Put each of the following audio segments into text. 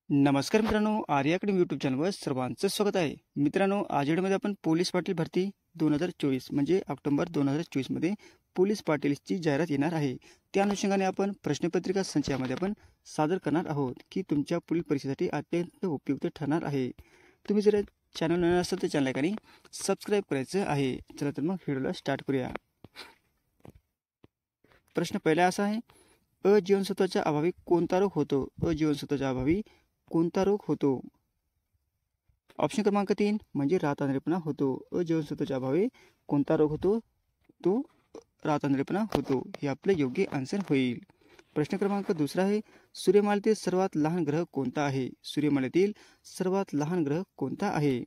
नमस्कार मित्रांनो, Arya academy YouTube चॅनलवर सर्वांचं स्वागत आहे. मित्रांनो, आज व्हिडिओमध्ये आपण पोलीस पाटील भरती 2024 म्हणजे ऑक्टोबर 2024 मध्ये पोलीस पाटीलची जाहिरात येणार आहे. त्या अनुषंगाने आपण प्रश्नपत्रिका संचयामध्ये आपण सादर करणार आहोत की तुमच्या पोलीस परीक्षेसाठी अत्यंत उपयुक्त ठरणार आहे. तुम्ही जर चॅनल नवीन असाल तर चॅनल सबस्क्राईब करायचं आहे. चला तर मग व्हिडिओला स्टार्ट करूया. प्रश्न पहिला असा आहे, अजीवनसत्वाच्या अभावी कोणता रोग होतो? अजीवनसत्वाच्या अभावी कोणता रोग होतो? ऑप्शन क्रमांक 3 म्हणजे रातआंधळेपणा होतो. अजीवनसत्वाच्या अभावी कोणता रोग होतो? तो रातआंधळेपणा होतो. हे आपले योग्य आन्सर होईल. प्रश्न क्रमांक दुसरा आहे, सूर्यमालेतील सर्वात लहान ग्रह कोणता आहे? सूर्यमालेतील सर्वात लहान ग्रह कोणता आहे?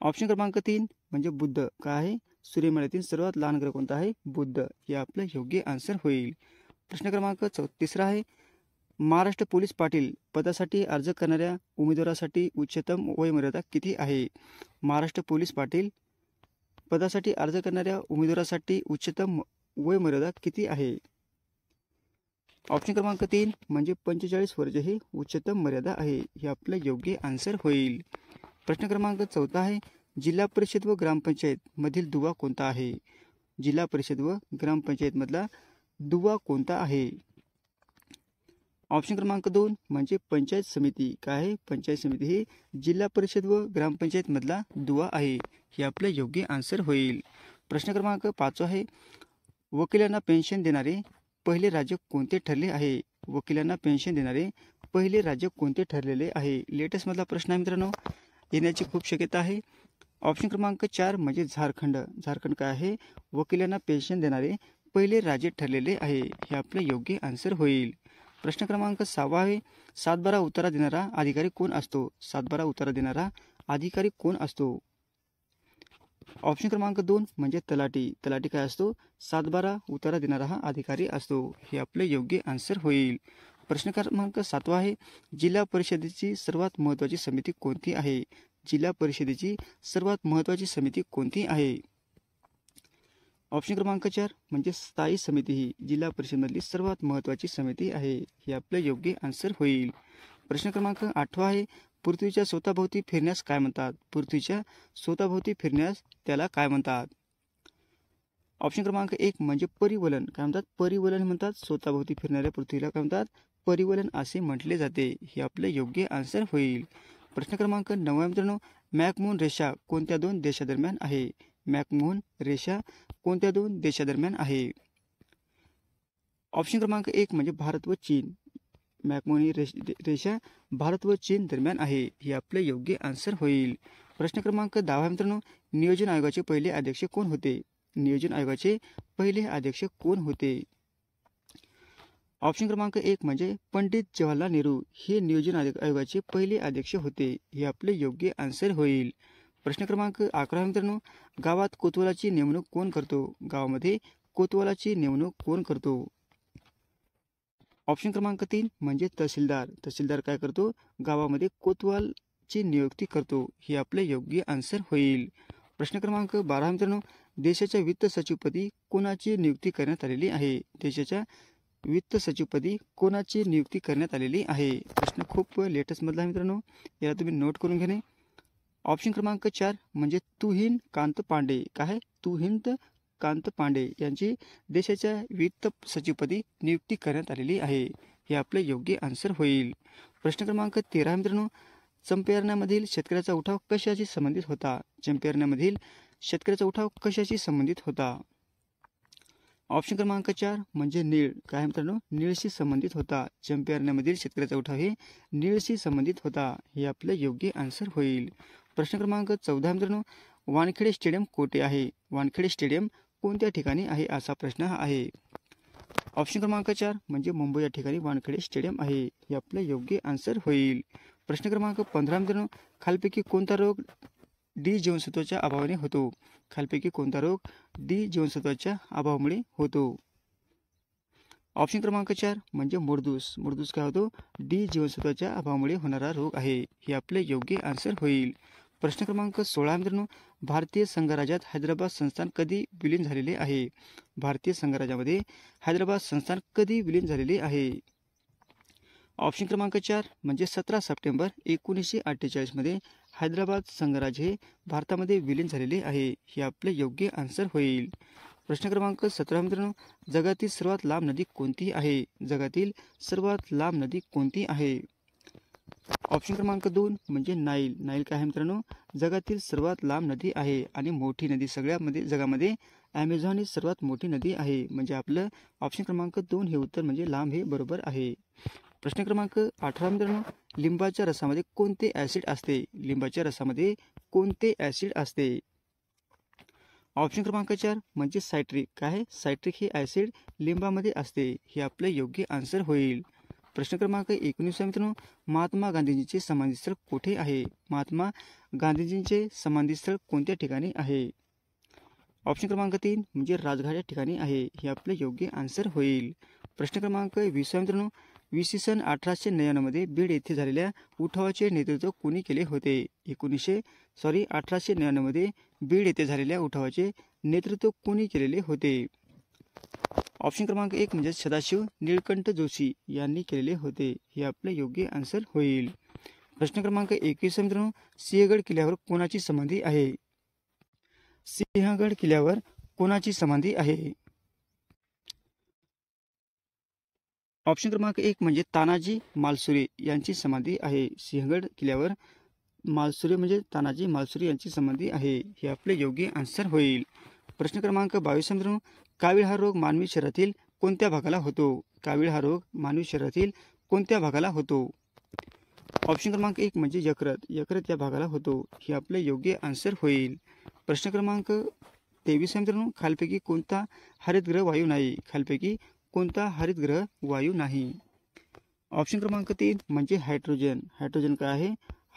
ऑप्शन क्रमांक 3 म्हणजे बुध. काय आहे? सूर्यमालेतील सर्वात लहान ग्रह कोणता आहे? बुध. हे आपलं योग्य आन्सर होईल. प्रश्न क्रमांक तिसरा आहे, महाराष्ट्र पोलीस पाटील पदासाठी अर्ज करणाऱ्या उमेदवारासाठी उच्चतम वयोमर्यादा किती आहे? महाराष्ट्र पोलीस पाटील पदासाठी अर्ज करणाऱ्या उमेदवारासाठी उच्चतम वयोमर्यादा किती आहे? ऑप्शन क्रमांक 3 म्हणजे 45 वर्ष ही उच्चतम मर्यादा आहे. हे आपलं योग्य आन्सर होईल. प्रश्न क्रमांक 4 आहे, जिल्हा परिषद व ग्रामपंचायत मधील दुवा कोणता आहे? जिल्हा परिषद व ग्रामपंचायत मधला दुवा कोणता आहे? ऑप्शन क्रमांक 2 म्हणजे पंचायत समिती. काय आहे? पंचायत समिती ही जिल्हा परिषद व ग्रामपंचायत मधला दुवा आहे. हे आपलं योग्य आन्सर होईल. प्रश्न क्रमांक 5 आहे, वकिलांना पेन्शन देणारे पहिले राज्य कोणते ठरले आहे? वकिलांना पेन्शन देणारे पहिले राज्य कोणते ठरलेले आहे? लेटेस्ट मधला प्रश्न आहे मित्रांनो, येण्याची खूप शक्यता आहे. ऑप्शन क्रमांक 4 म्हणजे झारखंड. झारखंड काय आहे? वकिलांना पेन्शन देणारे पहिले राज्य ठरलेले आहे. हे आपलं योग्य आन्सर होईल. प्रश्न क्रमांक 6 आहे, सातबारा उतारा देणारा अधिकारी कोण असतो? सातबारा उतारा देणारा अधिकारी कोण असतो? ऑप्शन क्रमांक 2 म्हणजे तलाठी. तलाठी काय असतो? सातबारा उतारा देणारा हा अधिकारी असतो. हे आपले योग्य आन्सर होईल. प्रश्न क्रमांक 7 आहे, जिल्हा परिषदेची सर्वात महत्त्वाची समिती कोणती आहे? जिल्हा परिषदेची सर्वात महत्त्वाची समिती कोणती आहे? ऑप्शन क्रमांक 4 म्हणजे स्थायी समिती ही जिल्हा परिषदेमधली सर्वात महत्त्वाची समिती आहे. हे आपलं योग्य आन्सर होईल. प्रश्न क्रमांक 8 आहे, पृथ्वीच्या स्वतःभोवती फिरण्यास काय म्हणतात? पृथ्वीच्या स्वतःभोवती फिरण्यास त्याला काय म्हणतात? ऑप्शन क्रमांक 1 म्हणजे परिवलन. काय म्हणतात? परिवलन म्हणतात. स्वतःभोवती फिरणाऱ्या पृथ्वीला काय म्हणतात? परिवलन असे म्हटले जाते. हे आपले योग्य आन्सर होईल. प्रश्न क्रमांक 9 मित्रांनो, मॅकमोहन रेषा कोणत्या दोन देशादरम्यान आहे? मॅकमोहन रेषा कोणत्या दोन देशादरम्यान आहे? ऑप्शन क्रमांक 1 म्हणजे भारत व चीन. मॅकमोहन रेषा भारत व चीन दरम्यान आहे. हे आपले योग्य आन्सर होईल. प्रश्न क्रमांक 10 मित्रांनो, नियोजन आयोगाचे पहिले अध्यक्ष कोण होते? नियोजन आयोगाचे पहिले अध्यक्ष कोण होते? ऑप्शन क्रमांक 1 म्हणजे पंडित जवाहरलाल नेहरू हे नियोजन आयोगाचे पहिले अध्यक्ष होते. हे आपले योग्य आन्सर होईल. प्रश्न क्रमांक 11 मित्रांनो, गावात कोतवालाची नेमणूक कोण करतो? गावामध्ये कोतवालाची नेमणूक कोण करतो? ऑप्शन क्रमांक 3 म्हणजे तहसीलदार. तहसीलदार काय करतो? गावामध्ये कोतवालची नियुक्ती करतो. हे आपले योग्य आन्सर होईल. प्रश्न क्रमांक 12 मित्रांनो, देशाच्या वित्त सचिवपदी कोणाची नियुक्ती करण्यात आलेली आहे? देशाच्या वित्त सचिवपदी कोणाची नियुक्ती करण्यात आलेली आहे? प्रश्न खूप लेटेस्ट मधला आहे मित्रांनो, याला तुम्ही नोट करून घेणे. ऑप्शन क्रमांक 4 म्हणजे तुहिन कांत पांडे. काय? तुहिन कांत पांडे यांची देशाच्या वित्त सचिवपदी नियुक्ती करण्यात आलेली आहे. हे आपले योग्य आन्सर होईल. प्रश्न क्रमांक 13 मित्रांनो, चंपारण्यामधील शेतकऱ्याचा उठाव कशाशी संबंधित होता? चंपारण्यामधील शेतकऱ्याचा उठाव कशाशी संबंधित होता? ऑप्शन क्रमांक 4 म्हणजे नीळ. काय मित्रांनो? नीळशी संबंधित होता. चंपारण्यामधील शेतकऱ्याचा उठाव हे नीळशी संबंधित होता. हे आपलं योग्य आन्सर होईल. प्रश्न क्रमांक 14 मित्रांनो, वानखेडे स्टेडियम कोठे आहे? वानखेडे स्टेडियम कोणत्या ठिकाणी आहे असा प्रश्न आहे. ऑप्शन क्रमांक 4 म्हणजे मुंबई या ठिकाणी वानखेडे स्टेडियम आहे. हे आपलं योग्य आन्सर होईल. प्रश्न क्रमांक 15 मित्रांनो, खालपैकी कोणता रोग डी जीवनसत्वाच्या अभावाने होतो? खालपैकी कोणता रोग डी जीवनसत्वाच्या अभावामुळे होतो? ऑप्शन क्रमांक 4 म्हणजे मुरदूस. मुरदूस काय होतो? डी जीवनसत्वाच्या अभावामुळे होणारा रोग आहे. हे आपले योग्य आन्सर होईल. प्रश्न क्रमांक 16 मित्रांनो, भारतीय संघराज्यात हैदराबाद संस्थान कधी विलीन झालेले आहे? भारतीय संघराज्यामध्ये हैदराबाद संस्थान कधी विलीन झालेले आहे? ऑप्शन क्रमांक 4 म्हणजे 17 सप्टेंबर 1948 मध्ये हैदराबाद संघराज्य हे भारतामध्ये विलीन झालेले आहे. हे आपले योग्य आन्सर होईल. प्रश्न क्रमांक 17 मित्रांनो, जगातील सर्वात लांब नदी कोणती आहे? जगातील सर्वात लांब नदी कोणती आहे? ऑप्शन क्रमांक 2 म्हणजे नाईल. नाईल काय आहे मित्रांनो? जगातील सर्वात लांब नदी आहे आणि मोठी नदी सगळ्यामध्ये जगामध्ये ॲमेझॉन ही सर्वात मोठी नदी आहे. म्हणजे आपलं ऑप्शन क्रमांक 2 हे उत्तर म्हणजे लांब हे बरोबर आहे. प्रश्न क्रमांक 18 मित्रांनो, लिंबाच्या रसामध्ये कोणते ॲसिड असते? लिंबाच्या रसामध्ये कोणते ॲसिड असते? ऑप्शन क्रमांक 4 म्हणजे सायट्रिक. काय आहे? सायट्रिक हे ॲसिड लिंबामध्ये असते. हे आपले योग्य आन्सर होईल. प्रश्न क्रमांक 19 मित्रांनो, महात्मा गांधीजींचे समाधीस्थळ कुठे आहे? महात्मा गांधीजींचे समाधीस्थळ कोणत्या ठिकाणी आहे? ऑप्शन क्रमांक 3 म्हणजे राजघाट या ठिकाणी आहे. हे आपले योग्य आन्सर होईल. प्रश्न क्रमांक 20 मित्रांनो, इसवी सन 1899 मध्ये बीड येथे झालेल्या उठावाचे नेतृत्व कोणी केले होते? 1899 मध्ये बीड येथे झालेल्या उठावाचे नेतृत्व कोणी केलेले होते? ऑप्शन क्रमांक 1 म्हणजे सदाशिव नीलकंठ जोशी यांनी केलेले होते. हे आपले योग्य आन्सर होईल. प्रश्न क्रमांक 21 मित्रांनो, सिंहगड किल्ल्यावर कोणाची समाधी आहे? सिंहगड किल्ल्यावर कोणाची समाधी आहे? ऑप्शन क्रमांक 1 म्हणजे तानाजी मालसुरे यांची समाधी आहे. सिंहगड किल्ल्यावर मालसुरे म्हणजे तानाजी मालसुरे यांची समाधी आहे. हे आपले योग्य आन्सर होईल. प्रश्न क्रमांक 22 मित्रांनो, कावीळ हा रोग मानवी शरीरातील कोणत्या भागाला होतो? कावीळ हा रोग मानवी शरीरातील कोणत्या भागाला होतो? ऑप्शन क्रमांक 1 म्हणजे यकृत. यकृत या भागाला होतो. हे आपले योग्य आन्सर होईल. प्रश्न क्रमांक 23 मित्रांनो, खालपैकी कोणता हरितगृह वायू नाही? खालपैकी कोणता हरितगृह वायू नाही? ऑप्शन क्रमांक 3 म्हणजे हायड्रोजन. हायड्रोजन काय आहे?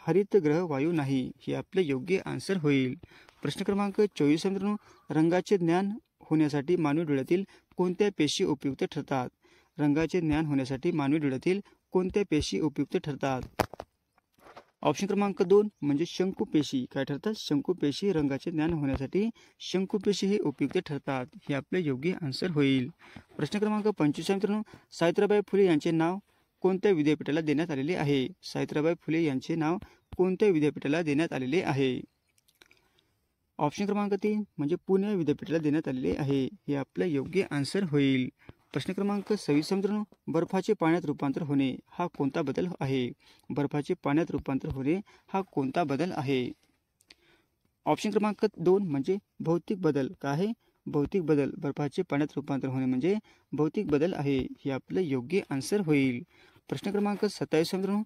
हरितगृह वायू नाही. हे आपले योग्य आन्सर होईल. प्रश्न क्रमांक 24 मित्रांनो, रंगाचे ज्ञान होण्यासाठी मानवी डोळ्यातील कोणत्या पेशी उपयुक्त ठरतात? रंगाचे ज्ञान होण्यासाठी मानवी डोळ्यातील कोणत्या पेशी उपयुक्त ठरतात? ऑप्शन क्रमांक 2 म्हणजे शंकुपेशी. काय ठरतात? शंकुपेशी रंगाचे ज्ञान होण्यासाठी शंकुपेशी हे उपयुक्त ठरतात. हे आपले योग्य आन्सर होईल. प्रश्न क्रमांक 25 मित्रांनो, सावित्रीबाई फुले यांचे नाव कोणत्या विद्यापीठाला देण्यात आलेले आहे? सावित्रीबाई फुले यांचे नाव कोणत्या विद्यापीठाला देण्यात आलेले आहे? ऑप्शन क्रमांक 3 म्हणजे पुणे विद्यापीठाला देण्यात आलेले आहे. हे आपले योग्य आन्सर होईल. प्रश्न क्रमांक 26 मित्रांनो, बर्फाचे पाण्यात रूपांतर होणे हा कोणता बदल आहे? बर्फाचे पाण्यात रूपांतर होणे हा कोणता बदल आहे? ऑप्शन क्रमांक 2 म्हणजे भौतिक बदल. काय आहे? भौतिक बदल. बर्फाचे पाण्यात रूपांतर होणे म्हणजे भौतिक बदल आहे. हे आपले योग्य आन्सर होईल. प्रश्न क्रमांक 27 मित्रांनो,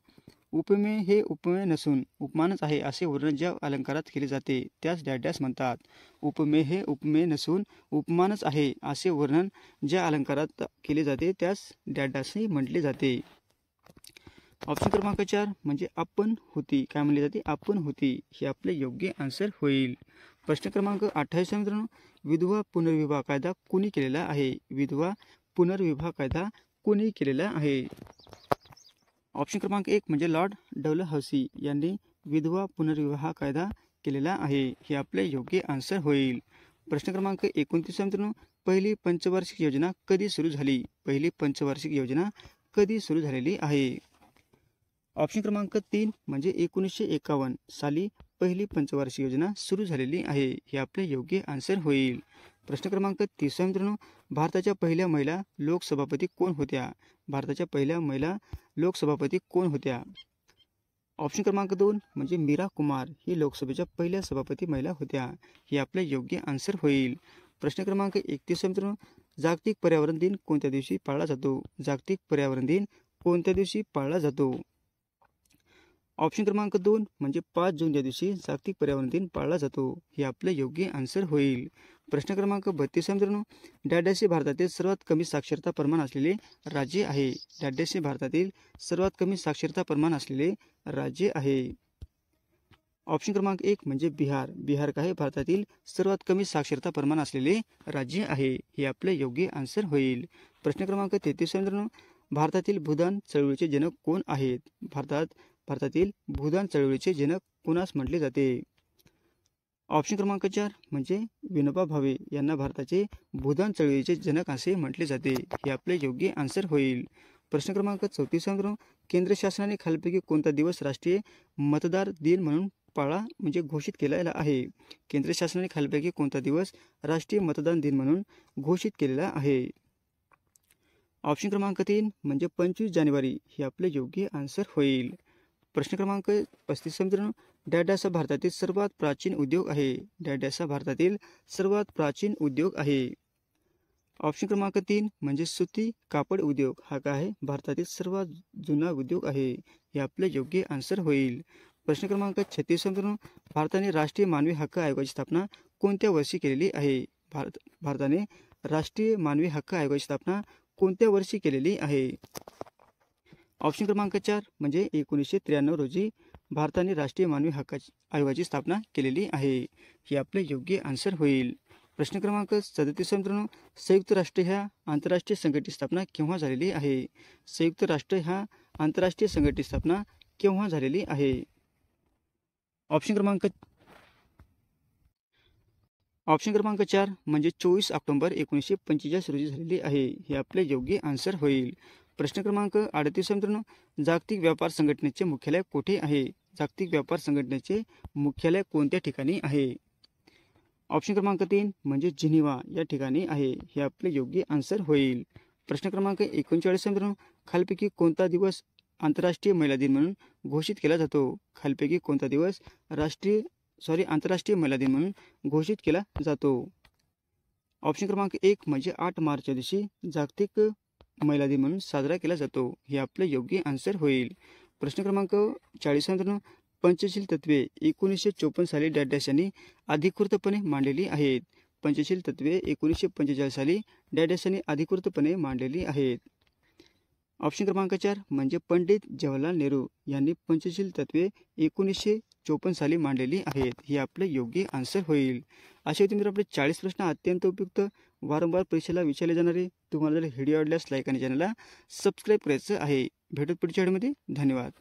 उपमेय हे उपमेय नसून उपमानच आहे असे वर्णन ज्या अलंकारात केले जाते त्यास डॅश म्हणतात. उपमेय हे उपमेय नसून उपमानच आहे असे वर्णन ज्या अलंकारात केले जाते त्यास डॅशही म्हटले जाते. ऑप्शन क्रमांक 4 म्हणजे आपण होती. काय म्हणले जाते? आपण होती. हे आपले योग्य आन्सर होईल. प्रश्न क्रमांक 28 मित्रांनो, विधवा पुनर्विवाह कायदा कोणी केलेला आहे? विधवा पुनर्विवाह कायदा कोणी केलेला आहे? ऑप्शन क्रमांक 1 म्हणजे लॉर्ड डलहौसी यांनी विधवा पुनर्विवाह कायदा केलेला आहे. हे आपले योग्य आन्सर होईल. प्रश्न क्रमांक 29 मित्रांनो, पहिली पंचवार्षिक योजना कधी सुरू झाली? पहिली पंचवार्षिक योजना कधी सुरू झालेली आहे? ऑप्शन क्रमांक 3 म्हणजे 1951 साली पहिली पंचवार्षिक योजना सुरू झालेली आहे. हे आपले योग्य आन्सर होईल. प्रश्न क्रमांक 30 मित्रांनो, भारताच्या पहिल्या महिला लोकसभापती कोण होत्या? भारताच्या पहिल्या महिला लोकसभापती कोण होत्या? ऑप्शन क्रमांक 2 म्हणजे मीरा कुमार ही लोकसभेच्या पहिल्या सभापती महिला होत्या. हे आपले योग्य आन्सर होईल. प्रश्न क्रमांक 31 मित्रांनो, जागतिक पर्यावरण दिन कोणत्या दिवशी पाळला जातो? जागतिक पर्यावरण दिन कोणत्या दिवशी पाळला जातो? ऑप्शन क्रमांक 2 म्हणजे 5 जून या दिवशी जागतिक पर्यावरण दिन पाळला जातो. हे आपले योग्य आन्सर होईल. प्रश्न क्रमांक 32 मित्रांनो, डॅश हे भारतातील सर्वात कमी साक्षरता प्रमाण असलेले राज्य आहे. डॅश हे भारतातील सर्वात कमी साक्षरता प्रमाण असलेले राज्य आहे. ऑप्शन क्रमांक 1 म्हणजे बिहार. बिहार काय? भारतातील सर्वात कमी साक्षरता प्रमाण असलेले राज्य आहे. हे आपले योग्य आन्सर होईल. प्रश्न क्रमांक 33 मित्रांनो, भारतातील भूदान चळवळीचे जनक कोण आहेत? भारतातील भूदान चळवळीचे जनक कोणास म्हटले जाते? ऑप्शन क्रमांक 4 म्हणजे विनोबा भावे यांना भारताचे भूदान चळवळीचे जनक असे म्हटले जाते. हे आपले योग्य आन्सर होईल. प्रश्न क्रमांक 34 मित्रांनो, केंद्र शासनाने खालीलपैकी कोणता दिवस राष्ट्रीय मतदार दिन म्हणून म्हणजे घोषित केलेला आहे? केंद्र शासनाने खालीलपैकी कोणता दिवस राष्ट्रीय मतदान दिन म्हणून घोषित केलेला आहे? ऑप्शन क्रमांक 3 म्हणजे 25 जानेवारी हे आपले योग्य आन्सर होईल. प्रश्न क्रमांक 35 मित्रांनो, डॅश हा भारतातील सर्वात प्राचीन उद्योग आहे. डॅश हा भारतातील सर्वात प्राचीन उद्योग आहे. ऑप्शन क्रमांक 3 म्हणजे सुती कापड उद्योग हा काय आहे? भारतातील सर्वात जुना उद्योग आहे. हे आपले योग्य आन्सर होईल. प्रश्न क्रमांक 36 मित्रांनो, भारताने राष्ट्रीय मानवी हक्क आयोगाची स्थापना कोणत्या वर्षी केलेली आहे? भारताने राष्ट्रीय मानवी हक्क आयोगाची स्थापना कोणत्या वर्षी केलेली आहे? ऑप्शन क्रमांक 4 म्हणजे 1993 रोजी भारताने राष्ट्रीय मानवी हक्क आयोगाची स्थापना केलेली आहे. हे आपले योग्य आन्सर होईल. प्रश्न क्रमांक 37 मित्रांनो, संयुक्त राष्ट्र ह्या आंतरराष्ट्रीय संघटनेची स्थापना केव्हा झालेली आहे? संयुक्त राष्ट्र ह्या आंतरराष्ट्रीय संघटनेची स्थापना केव्हा झालेली आहे? ऑप्शन क्रमांक 4 म्हणजे 24 ऑक्टोबर 1945 रोजी झालेली आहे. हे आपले योग्य आन्सर होईल. प्रश्न क्रमांक 38 मित्रांनो, जागतिक व्यापार संघटनेचे मुख्यालय कोठे आहे? जागतिक व्यापार संघटनेचे मुख्यालय कोणत्या ठिकाणी आहे? ऑप्शन क्रमांक 3 म्हणजे जिनिव्हा या ठिकाणी आहे. हे आपले योग्य आन्सर होईल. प्रश्न क्रमांक 39 मित्रांनो, खालीलपैकी कोणता दिवस आंतरराष्ट्रीय महिला दिन म्हणून घोषित केला जातो? खालीलपैकी कोणता दिवस आंतरराष्ट्रीय महिला दिन म्हणून घोषित केला जातो? ऑप्शन क्रमांक 1 म्हणजे 8 मार्च दिवशी जागतिक महिला दिन म्हणून साजरा केला जातो. हे आपले योग्य आन्सर होईल. प्रश्न क्रमांक 40 मित्रांनो, पंचशील तत्वे 1954 साली डॅश यांनी अधिकृतपणे मांडलेली आहेत. पंचशील तत्वे 1945 साली डॅश यांनी अधिकृतपणे मांडलेली आहेत. ऑप्शन क्रमांक 4 म्हणजे पंडित जवाहरलाल नेहरू यांनी पंचशील तत्वे 1954 साली मांडलेली आहेत. हे आपले योग्य आन्सर होईल. अशा होते आपले 40 प्रश्न अत्यंत उपयुक्त वारंवार परीक्षेला विचारले जाणारे. तुम्हाला जर व्हिडिओ आवडल्यास लाईक आणि चॅनलला सबस्क्राईब करायचं आहे. भेटत पुढच्या व्हिडिओमध्ये. धन्यवाद.